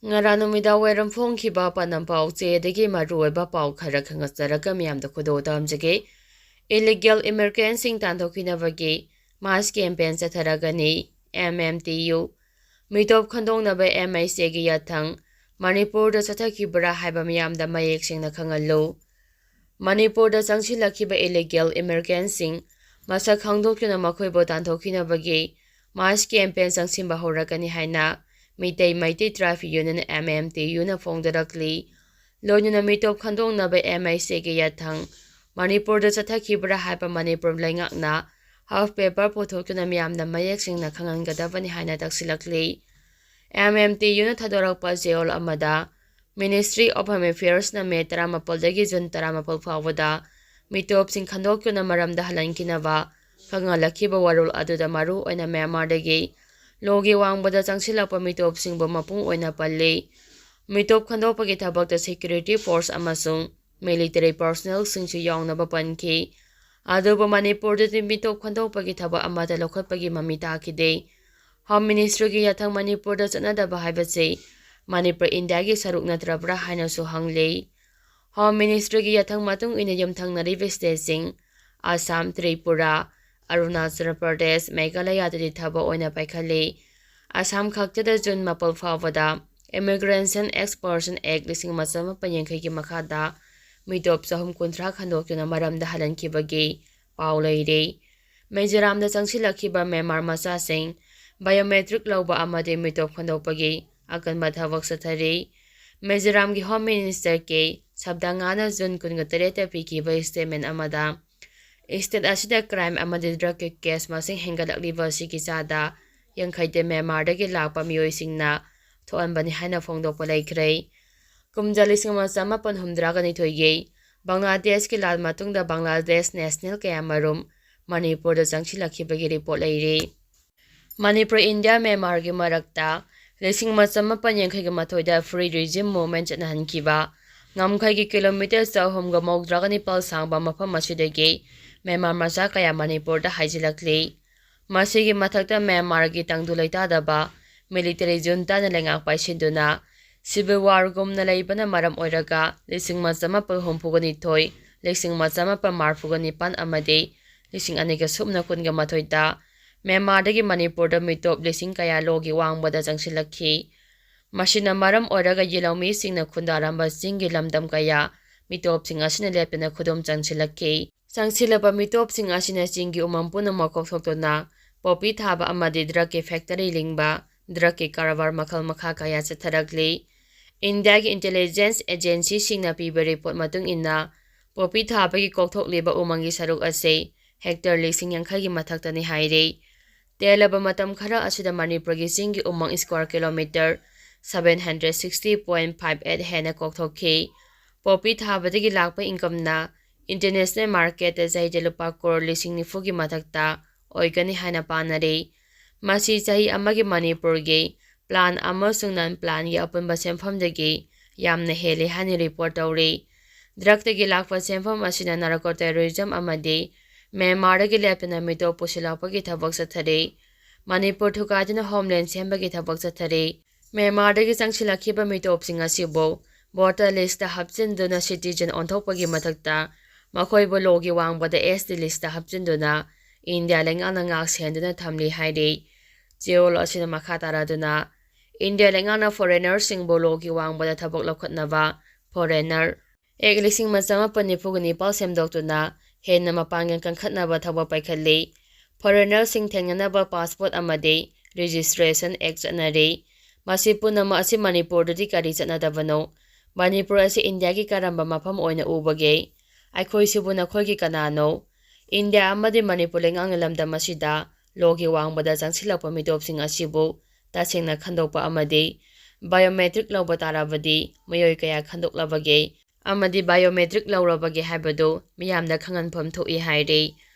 Ngara numida weram phongkhiba panampau chedagi maruoiba pau khara khangasaraga miyamda khudo tamjage illegal immigrants sing tandokhinabagi mass campaign chatharagani MMTU mitop khandongnaba MIC gi yathang Manipur da chathakhibra haiba miyamda mayek singna khangallo Manipur da changsilakhiba illegal immigrants sing masa khangdokyuna makhoibo tandokhinabagi mass campaign changsimba horakani haina Mitay Maitay Traffic Union MMTU na phongdarakli loinuna mitop khandongnaba MIC gi yathang Manipur da chathakhibra haiba Manipur laingakna half paper pothokuna miyamna mayek singna khangangadabani haina taksilakli MMTU na thadorakpa jeol amada Ministry of Home Affairs na May 18 dagi June 18 phawada mitop sing khandokyuna maramda halankinaba khangalakhiba warul aduda maru oina Myanmar dagi Logi wangbada changsilakpa mitop singbo mapung oina palle mitop khandokpagi thabakta security force amasung military personnel singsu yawnaba pankhi aduba Manipur da mitop khandokpagi thabak amada lokhatpagi mami takide Home Ministry gi yathang Manipur da chanadaba haibase Manipur India gi saruk natrabra haina su hangle Home Ministry gi yathang matung ina yamthangnariba state sing Assam Tripura Arunachal Pradesh Meghalaya dadi thaba oina paikhale Assam khaktada June 4 phawada Immigration Expulsion Act 1980 gi makhada mitop sahum kunthra khandokyuna maramda halankibagi pau leire Mizoram da changsilakhiba Myanmar macha sing biometric lawba amade mitop khandokpagi akanba thabak sathari Mizoram gi Home Minister ke sabdangana June 19 ta pikiba statement amada State asida crime amadi drug case masing hengalakliba sigi chada yangkhaide Myanmar dagi lakpa miyoi singna thoanbani haina phongdokpa laikhre kumjali singma chama panhumdra gani thoige Bangladesh ki lal matungda Bangladesh National Kayamarum Manipur da changsilakhibagi report laire Manipur India Myanmar gi marakta lesingma chama panyankhai gi mathoida free regime movement chanhankiba ngamkhai gi kilometer chahum ga mokdra gani pal sangba mafam asidagi Myanmar macha kaya Manipur da haijilakli masigi mathakta Myanmar gi tangdulaita daba military junta na lengak paisinduna civil war gumna leibana maram oiraga lising machama pal hompugani thoi lising machama pa marfugani pan amade lising aniga subna kunga mathoita Myanmar dagi Manipur da mitop lising kaya logi wangbada changsilakhi masina maram oiraga yilawmi singna khundaramba singi lamdam kaya mitop sing asina lepna khudum changsilakhi Sangsilaba mitop sing asina singi umampuna makokthokna popi thaba amadi drug ke factory lingba drug ke karabar makha kaya chatharagli India gi intelligence agency singna piba report matung inna popi thaba gi kokthokliba umangi saruk ase hector lising yankhai gi mathaktani haire telaba matam khara asida Manipur gi singi umang square kilometer 760.58 hena kokthokhi popi thaba dagi lakpa income na International market da zaide lupa crore lising nifugi mathakta oigani haina panare masi chahi amagi Manipur gi plan amasung nan plan gi apunba sempham-dagi yamna hele hani report tawre drug gi lakpa sempham asina narco terrorism amadi Myanmar gi lepna mito pusilapagi thabak sathare Manipur thukadina homeland sembagi thabak sathare Myanmar gi changsilakhiba mito opsing asibo voter list da hapchinduna citizen onthokpagi mathakta Makhoibo logi wangbada SD list hapchinduna India lengana ngak senduna thamli haide jeol asina makha taraduna India lengana foreigner singbo logi wangbada thabak lokhatnaba foreigner eklising machama panipugani pal semdoktuna henna mapangan kankhatnaba thabak paikhalle foreigner sing thenganaba passport amade registration act chanare masi punama asi Manipur dadi kari chanadabano Manipur asi India ki karamba mafam oina ubage Aikhoi sibuna khoi ki kanano India amadi Manipur lengang lamdam asida logi wangbada changsilakpa mitop sing asibu tasengna khandokpa amadi biometric lawba tarabadi mayoi kaya khandoklabage amadi biometric lawrabage haibado miyamda khanganpham thoi haire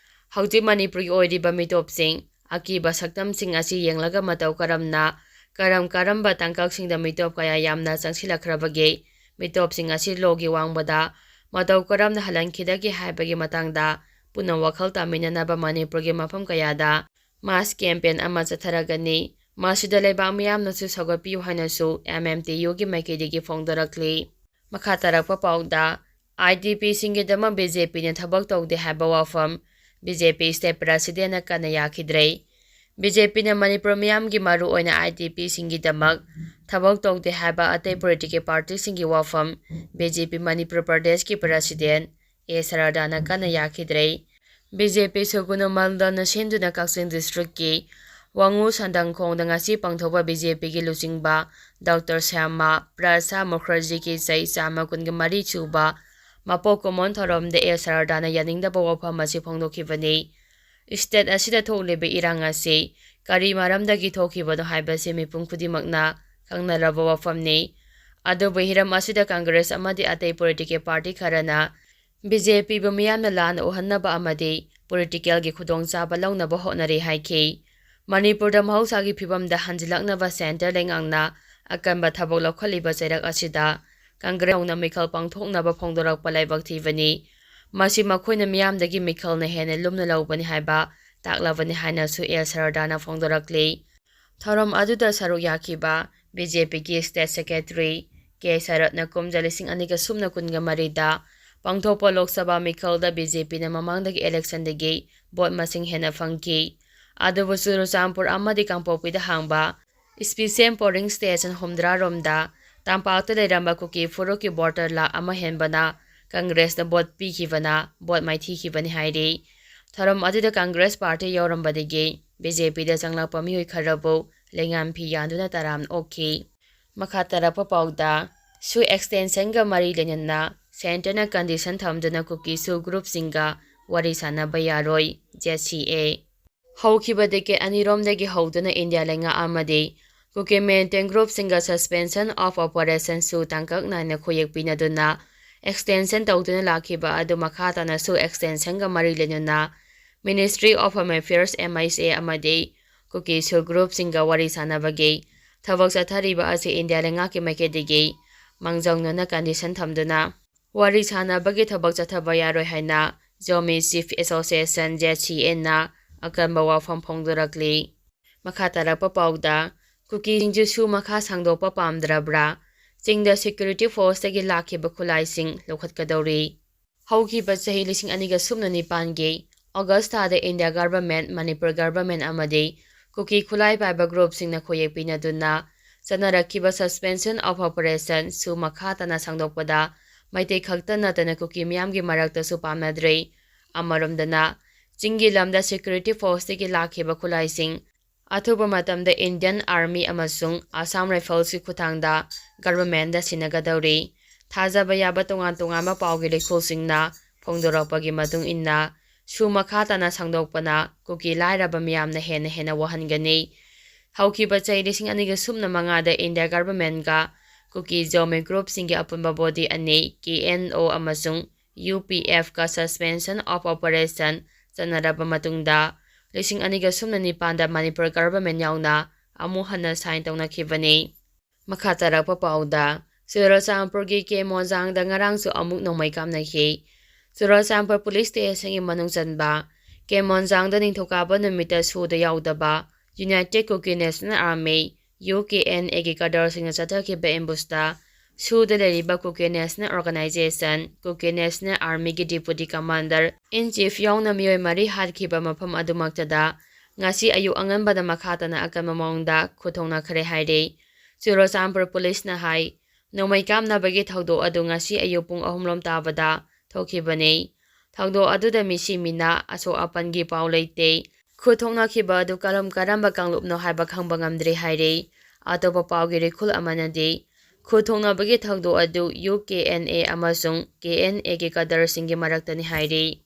hauji Manipur gi oiriba mitop sing akiba saktam sing asi yenglaga matau karamba tangkak singda mitop kaya yamna changsilakrabage mitop sing asi logi wangbada matau karamna halankhidagi haibagi matangda puna wakhal taminanaba Manipur gi mafam kayada mass campaign ama chatharagani ꯃꯁꯤꯗ ꯂꯩꯕꯥꯛ ꯃꯤꯌꯥꯝꯅꯁꯨ ꯁꯧꯒꯠꯄꯤꯌꯨ ꯍꯥꯏꯅꯁꯨ MMTUꯒꯤ ꯃꯥꯏꯀꯩꯗꯒꯤ ꯐꯣꯡꯗꯣꯔꯛꯂꯤ꯫ ꯃꯈꯥ ꯇꯥꯔꯛꯄ ꯄꯥꯎꯗ IDPꯁꯤꯡꯒꯤꯗꯃꯛ BJPꯅ ꯊꯕꯛ ꯇꯧꯗꯦ ꯍꯥꯏꯕ ꯋꯥꯐꯝ BJP ꯁ꯭ꯇꯦꯠ ꯄ꯭ꯔꯁꯤꯗꯦꯟꯠꯅ ꯀꯟꯅ ꯌꯥꯈꯤꯗ꯭ꯔꯦ꯫ BJPꯅ ꯃꯅꯤꯄꯨꯔ ꯃꯤꯌꯥꯝꯒꯤ ꯃꯔꯨꯑꯣꯏꯅ IDPꯁꯤꯡꯒꯤꯗꯃꯛ ꯊꯕꯛ ꯇꯧꯗꯦ ꯍꯥꯏꯕ ꯑꯇꯩ ꯄꯣꯂꯤꯇꯤꯀꯦꯜ ꯄꯥꯔꯇꯤꯁꯤꯡꯒꯤ ꯋꯥꯐꯝ BJP ꯃꯅꯤꯄꯨꯔ ꯄ꯭ꯔꯗꯦꯁꯀꯤ ꯄ꯭ꯔꯁꯤꯗꯦꯟꯠ A. ꯁꯔꯗꯥꯅ ꯀꯟꯅ ꯌꯥꯈꯤꯗ꯭ꯔꯦ꯫ BJP ꯁꯨꯒꯨꯅꯨ ꯃꯜꯗꯜꯅ ꯁꯤꯟꯗꯨꯅ ꯀꯛꯆꯤꯡ ꯗꯤꯁꯇ꯭ꯔꯤꯛꯀꯤ ꯋꯥꯡꯉꯨ ꯁꯟꯗꯪꯈꯣꯡꯗ ꯉꯁꯤ ꯄꯥꯡꯊꯣꯛꯄ BJPꯒꯤ ꯂꯨꯆꯤꯡꯕ ꯗꯣꯛꯇꯔ ꯁ꯭ꯌꯥꯃꯥ ꯄ꯭ꯔꯁꯥꯗ ꯃꯨꯈꯔꯖꯤꯒꯤ ꯆꯍꯤ 124 ꯁꯨꯕ ꯃꯄꯣꯛ ꯀꯨꯝꯑꯣꯟ ꯊꯧꯔꯝꯗ A. ꯁꯔꯗꯥꯅ ꯌꯥꯅꯤꯡꯗꯕ ꯋꯥꯐꯝ ꯑꯁꯤ ꯐꯣꯡꯗꯣꯛꯈꯤꯕꯅꯤ꯫ ꯁ꯭ꯇꯦꯠ ꯑꯁꯤꯗ ꯊꯣꯛꯂꯤꯕ ꯏꯔꯥꯡ ꯑꯁꯤ ꯀꯔꯤ ꯃꯔꯝꯗꯒꯤ ꯊꯣꯛꯈꯤꯕꯅꯣ ꯍꯥꯏꯕꯁꯤ ꯃꯤꯄꯨꯝ ꯈꯨꯗꯤꯡꯃꯛꯅ ꯈꯪꯅꯔꯕ ꯋꯥꯐꯝꯅꯤ꯫ ꯑꯗꯨꯕꯨ ꯍꯤꯔꯝ ꯑꯁꯤꯗ ꯀꯪꯒ꯭ꯔꯦꯁ ꯑꯃꯗꯤ ꯑꯇꯩ ꯄꯣꯂꯤꯇꯤꯀꯦꯜ ꯄꯥꯔꯇꯤ ꯈꯔꯅ BJPꯕꯨ ꯃꯤꯌꯥꯝꯅ ꯂꯥꯟꯅ ꯎꯍꯟꯅꯕ ꯑꯃꯗꯤ ꯄꯣꯂꯤꯇꯤꯀꯦꯜꯒꯤ ꯈꯨꯗꯣꯡꯆꯥꯕ ꯂꯧꯅꯕ ꯍꯣꯠꯅꯔꯤ ꯍꯥꯏꯈꯤ꯫ ꯃꯅꯤꯄꯨꯔꯗ ꯃꯍꯧꯁꯥꯒꯤ ꯐꯤꯚꯝꯗ ꯍꯟꯖꯤꯜꯂꯛꯅꯕ ꯁꯦꯟꯇꯔ ꯂꯩꯉꯥꯛꯅ ꯑꯀꯟꯕ ꯊꯕꯛ ꯂꯧꯈꯠꯂꯤꯕ ꯆꯩꯔꯛ ꯑꯁꯤꯗ ꯀꯪꯒ꯭ꯔꯦꯁꯅ ꯃꯤꯈꯜ ꯄꯥꯡꯊꯣꯛꯅꯕ ꯐꯣꯡꯗꯣꯔꯛꯄ ꯂꯥꯏꯕꯛ ꯊꯤꯕꯅꯤ꯫ ꯃꯁꯤ ꯃꯈꯣꯏꯅ ꯃꯤꯌꯥꯝꯗꯒꯤ ꯃꯤꯈꯜꯅ ꯍꯦꯟꯅ ꯂꯨꯝꯅ ꯂꯧꯕꯅꯤ ꯍꯥꯏꯕ ꯇꯥꯛꯂꯕꯅꯤ ꯍꯥꯏꯅꯁꯨ A. ꯁꯔꯗꯥꯅ ꯐꯣꯡꯗꯣꯔꯛꯂꯤ꯫ ꯊꯧꯔꯝ ꯑꯗꯨꯗ ꯁꯔꯨꯛ ꯌꯥꯈꯤꯕ BJPꯒꯤ ꯁ꯭ꯇꯦꯠ ꯁꯦꯀ꯭ꯔꯦꯇꯔꯤ K. ꯁꯔꯠꯅ ꯀꯨꯝꯖꯥ 2023ꯗ ꯄꯥꯡꯊꯣꯛꯄ ꯂꯣꯛ ꯁꯚꯥ ꯃꯤꯈꯜꯗ BJPꯅ ꯃꯃꯥꯡꯗꯒꯤ ꯏꯂꯦꯛꯁꯟꯗꯒꯤ ꯚꯣꯠ ꯃꯁꯤꯡ ꯍꯦꯟꯅ ꯐꯪꯈꯤ꯫ ꯑꯗꯨꯕꯨ ꯆꯨꯔꯆꯥꯟꯄꯨꯔ ꯑꯃꯗꯤ ꯀꯥꯡꯄꯣꯛꯄꯤꯗ ꯍꯥꯡꯕ ꯁ꯭ꯄꯤꯁꯦꯜ ꯄꯣꯂꯤꯡ ꯁ꯭ꯇꯦꯁꯟ 60 ꯔꯣꯝꯗ ꯇꯝꯄꯥꯛꯇ ꯂꯩꯔꯝꯕ ꯀꯨꯀꯤ ꯐꯨꯔꯨꯞꯀꯤ ꯚꯣꯇꯔ ꯂꯥꯈ 1 ꯍꯦꯟꯕꯅ ꯀꯪꯒ꯭ꯔꯦꯁꯇ ꯚꯣꯠ ꯄꯤꯈꯤꯕꯅ ꯚꯣꯠ ꯃꯥꯏꯊꯤꯈꯤꯕꯅꯤ ꯍꯥꯏꯔꯤ꯫ ꯊꯧꯔꯝ ꯑꯗꯨꯗ ꯀꯪꯒ꯭ꯔꯦꯁ ꯄꯥꯔꯇꯤ ꯌꯧꯔꯝꯕꯗꯒꯤ BJPꯗ ꯆꯪꯂꯛꯄ ꯃꯤꯑꯣꯏ ꯈꯔꯕꯨ ꯂꯩꯉꯥꯝ ꯐꯤ ꯌꯥꯟꯗꯨꯅ ꯇꯔꯥꯝꯅ ꯑꯣꯛꯈꯤ꯫ ꯃꯈꯥ ꯇꯥꯔꯛꯄ ꯄꯥꯎꯗ SOO ꯑꯦꯛꯁꯇꯦꯟꯁꯟꯒ ꯃꯔꯤ ꯂꯩꯅꯅ ꯁꯦꯟꯇꯔꯅ ꯀꯟꯗꯤꯁꯟ ꯊꯝꯗꯨꯅ ꯀꯨꯀꯤ SOO ꯒ꯭ꯔꯨꯞꯁꯤꯡꯒ ꯋꯥꯔꯤ ꯁꯥꯅꯕ ꯌꯥꯔꯣꯏ ZCA ꯍꯧꯈꯤꯕ ꯗꯦꯀꯦꯗ ꯑꯅꯤꯔꯣꯝꯗꯒꯤ ꯍꯧꯗꯨꯅ ꯏꯟꯗꯤꯌꯥ ꯂꯩꯉꯥꯛ ꯑꯃꯗꯤ ꯀꯨꯀꯤ ꯃꯤꯂꯤꯇꯦꯟꯠ ꯒ꯭ꯔꯨꯞꯁꯤꯡꯒ ꯁꯁꯄꯦꯟꯁꯟ ꯑꯣꯐ ꯑꯣꯄꯔꯦꯁꯟ SOO ꯇꯥꯡꯀꯛ ꯅꯥꯏꯅ ꯈꯨꯌꯦꯛ ꯄꯤꯅꯗꯨꯅ ꯑꯦꯛꯁꯇꯦꯟꯁꯟ ꯇꯧꯗꯨꯅ ꯂꯥꯛꯈꯤꯕ ꯑꯗꯨ ꯃꯈꯥ ꯇꯥꯅ SOO ꯑꯦꯛꯁꯇꯦꯟꯁꯟꯒ ꯃꯔꯤ ꯂꯩꯅꯅ ministry of home affairs MHA ꯑꯃꯗꯤ ꯀꯨꯀꯤ SOO ꯒ꯭ꯔꯨꯞꯁꯤꯡꯒ ꯋꯥꯔꯤ ꯁꯥꯅꯕꯒꯤ ꯊꯕꯛ ꯆꯠꯊꯔꯤꯕ ꯑꯁꯤ ꯏꯟꯗꯤꯌꯥ ꯂꯩꯉꯥꯛꯀꯤ ꯃꯥꯏꯀꯩꯗꯒꯤ ꯃꯥꯡꯖꯧꯅꯅ ꯀꯟꯗꯤꯁꯟ ꯊꯝꯗꯨꯅ ꯋꯥꯔꯤ ꯁꯥꯅꯕꯒꯤ ꯊꯕꯛ ꯆꯠꯊꯕ ꯌꯥꯔꯣꯏ ꯍꯥꯏꯅ ꯖꯣꯃꯤ ꯆꯤꯐ ꯑꯦꯁꯣꯁꯤꯌꯦꯁꯟ ZCAꯅ ꯑꯀꯟꯕ ꯋꯥꯐꯝ ꯐꯣꯡꯗꯣꯔꯛꯂꯤ꯫ ꯃꯈꯥ ꯇꯥꯔꯛꯄ ꯄꯥꯎꯗ ꯀꯨꯀꯤꯁꯤꯡꯁꯨ SOO ꯃꯈꯥ ꯁꯥꯡꯗꯣꯛꯄ ꯄꯥꯝꯗ꯭ꯔꯕ꯭ꯔꯥ? ꯆꯤꯡꯗ ꯁꯦꯀ꯭ꯌꯨꯔꯤꯇꯤ ꯐꯣꯔꯁꯇꯒꯤ ꯂꯥꯛꯈꯤꯕ ꯈꯨꯠꯂꯥꯏꯁꯤꯡ ꯂꯧꯈꯠꯀꯗꯧꯔꯤ꯫ ꯍꯧꯈꯤꯕ ꯆꯍꯤ 2019ꯒꯤ ꯑꯣꯒꯁꯠ ꯊꯥꯗ ꯏꯟꯗꯤꯌꯥ ꯒꯚꯔꯟꯃꯦꯟꯠ, ꯃꯅꯤꯄꯨꯔ ꯒꯚꯔꯟꯃꯦꯟꯠ ꯑꯃꯗꯤ ꯀꯨꯀꯤ ꯈꯨꯠꯂꯥꯏ ꯄꯥꯏꯕ ꯒ꯭ꯔꯨꯞꯁꯤꯡꯅ ꯈꯨꯌꯦꯛ ꯄꯤꯅꯗꯨꯅ ꯆꯠꯅꯔꯛꯈꯤꯕ ꯁꯁꯄꯦꯟꯁꯟ ꯑꯣꯐ ꯑꯣꯄꯔꯦꯁꯟ SOO ꯃꯈꯥ ꯇꯥꯅ ꯁꯥꯡꯗꯣꯛꯄꯗ ꯃꯩꯇꯩ ꯈꯛꯇ ꯅꯠꯇꯅ ꯀꯨꯀꯤ ꯃꯤꯌꯥꯝꯒꯤ ꯃꯔꯛꯇꯁꯨ ꯄꯥꯝꯅꯗ꯭ꯔꯦ꯫ ꯑꯃꯔꯣꯝꯗꯅ ꯆꯤꯡꯒꯤ ꯂꯝꯗ ꯁꯦꯀ꯭ꯌꯨꯔꯤꯇꯤ ꯐꯣꯔꯁꯇꯒꯤ ꯂꯥꯛꯈꯤꯕ ꯈꯨꯠꯂꯥꯏꯁꯤꯡ ꯑꯊꯨꯕ ꯃꯇꯝꯗ ꯏꯟꯗꯤꯌꯟ ꯑꯥꯔꯃꯤ ꯑꯃꯁꯨꯡ ꯑꯁꯥꯝ ꯔꯥꯏꯐꯜꯁꯀꯤ ꯈꯨꯠꯊꯥꯡꯗ ꯒꯚꯔꯟꯃꯦꯟꯠꯗ ꯁꯤꯟꯅꯒꯗꯧꯔꯤ꯫ ꯊꯥꯖꯕ ꯌꯥꯕ ꯇꯣꯉꯥꯟ ꯇꯣꯉꯥꯟꯕ ꯄꯥꯎꯒꯤ ꯂꯩꯈꯣꯜꯁꯤꯡꯅ ꯐꯣꯡꯗꯣꯔꯛꯄꯒꯤ ꯃꯇꯨꯡ ꯏꯟꯅ SOO ꯃꯈꯥ ꯇꯥꯅ ꯁꯥꯡꯗꯣꯛꯄꯅ ꯀꯨꯀꯤ ꯂꯥꯏꯔꯕ ꯃꯤꯌꯥꯝꯅ ꯍꯦꯟꯅ ꯋꯥꯍꯟꯒꯅꯤ꯫ ꯍꯧꯈꯤꯕ ꯆꯍꯤ 2025ꯗ ꯏꯟꯗꯤꯌꯥ ꯒꯚꯔꯟꯃꯦꯟꯠꯒ ꯀꯨꯀꯤ ꯖꯣꯃꯤ ꯒ꯭ꯔꯨꯞꯁꯤꯡꯒꯤ ꯑꯄꯨꯟꯕ ꯕꯣꯗꯤ ꯑꯅꯤ KNO ꯑꯃꯁꯨꯡ UPFꯀ ꯁꯁꯄꯦꯟꯁꯟ ꯑꯣꯐ ꯑꯣꯄꯔꯦꯁꯟ ꯆꯠꯅꯔꯕ ꯃꯇꯨꯡꯗ 2019ꯗ ꯃꯅꯤꯄꯨꯔ ꯒꯚꯔꯟꯃꯦꯟꯠ ꯌꯥꯎꯅ ꯑꯃꯨꯛ ꯍꯟꯅ ꯁꯥꯏꯟ ꯇꯧꯅꯈꯤꯕꯅꯤ꯫ ꯃꯈꯥ ꯇꯥꯔꯛꯄ ꯄꯥꯎꯗ ꯆꯨꯔꯆꯥꯟꯄꯨꯔꯒꯤ ꯀꯦꯃꯣꯟꯖꯥꯡꯗ ꯉꯔꯥꯡꯁꯨ ꯑꯃꯨꯛ ꯅꯣꯡꯃꯩ ꯀꯥꯞꯅꯈꯤ꯫ ꯆꯨꯔꯆꯥꯟꯄꯨꯔ ꯄꯨꯂꯤꯁ ꯁ꯭ꯇꯦꯁꯟꯒꯤ ꯃꯅꯨꯡ ꯆꯟꯕ ꯀꯦꯃꯣꯟꯖꯥꯡꯗ ꯅꯤꯡꯊꯧꯀꯥꯕ ꯅꯨꯃꯤꯠꯇ SOOꯗ ꯌꯥꯎꯗꯕ ꯌꯨꯅꯥꯏꯇꯦꯗ ꯀꯨꯀꯤ ꯅꯦꯁꯅꯦꯜ ꯑꯥꯔꯃꯤ UKNAꯒꯤ ꯀꯥꯗꯔꯁꯤꯡꯅ ꯆꯠꯊꯈꯤꯕ ꯑꯦꯝꯕꯨꯁꯇ SOOꯗ ꯂꯩꯔꯤꯕ ꯀꯨꯀꯤ ꯅꯦꯁꯅꯦꯜ ꯑꯣꯔꯒꯅꯥꯏꯖꯦꯁꯟ ꯀꯨꯀꯤ ꯅꯦꯁꯅꯦꯜ ꯑꯥꯔꯃꯤꯒꯤ ꯗꯤꯄꯨꯇꯤ ꯀꯃꯥꯟꯗꯔ ꯏꯟ ꯆꯤꯐ ꯌꯥꯎꯅ ꯃꯤꯑꯣꯏ 4 ꯍꯥꯠꯈꯤꯕ ꯃꯐꯝ ꯑꯗꯨꯃꯛꯇꯗ ꯉꯁꯤ ꯑꯌꯨꯛ ꯑꯉꯟꯕꯗ ꯃꯈꯥ ꯇꯥꯅ ꯑꯀꯟꯕ ꯃꯑꯣꯡꯗ ꯈꯨꯠꯊꯣꯛꯅꯈ꯭ꯔꯦ ꯍꯥꯏꯔꯤ꯫ ꯆꯨꯔꯆꯥꯟꯄꯨꯔ ꯄꯨꯂꯤꯁꯅ ꯍꯥꯏ ꯅꯣꯡꯃꯩ ꯀꯥꯞꯅꯕꯒꯤ ꯊꯧꯗꯣꯛ ꯑꯗꯨ ꯉꯁꯤ ꯑꯌꯨꯛ ꯄꯨꯡ 3 ꯇꯥꯕꯗ ꯊꯣꯛꯈꯤꯕꯅꯤ꯫ ꯊꯧꯗꯣꯛ ꯑꯗꯨꯗ ꯃꯤꯁꯤ ꯃꯤꯅ ꯑꯁꯣꯛ ꯑꯄꯟꯒꯤ ꯄꯥꯎ ꯂꯩꯇꯦ꯫ ꯈꯨꯠꯊꯣꯛꯅꯈꯤꯕ ꯑꯗꯨ ꯀꯔꯝꯕ ꯀꯥꯡꯂꯨꯞꯅꯣ ꯍꯥꯏꯕ ꯈꯪꯕ ꯉꯝꯗ꯭ꯔꯤ ꯍꯥꯏꯔꯤ꯫ ꯑꯇꯣꯞꯄ ꯄꯥꯎꯒꯤ ꯔꯤꯈꯨꯜ ꯑꯃꯅꯗꯤ ꯈꯨꯠꯊꯣꯛꯅꯕꯒꯤ ꯊꯧꯗꯣꯛ ꯑꯗꯨ UKNA ꯑꯃꯁꯨꯡ KNAꯒꯤ ꯀꯥꯗꯔꯁꯤꯡꯒꯤ ꯃꯔꯛꯇꯅꯤ ꯍꯥꯏꯔꯤ꯫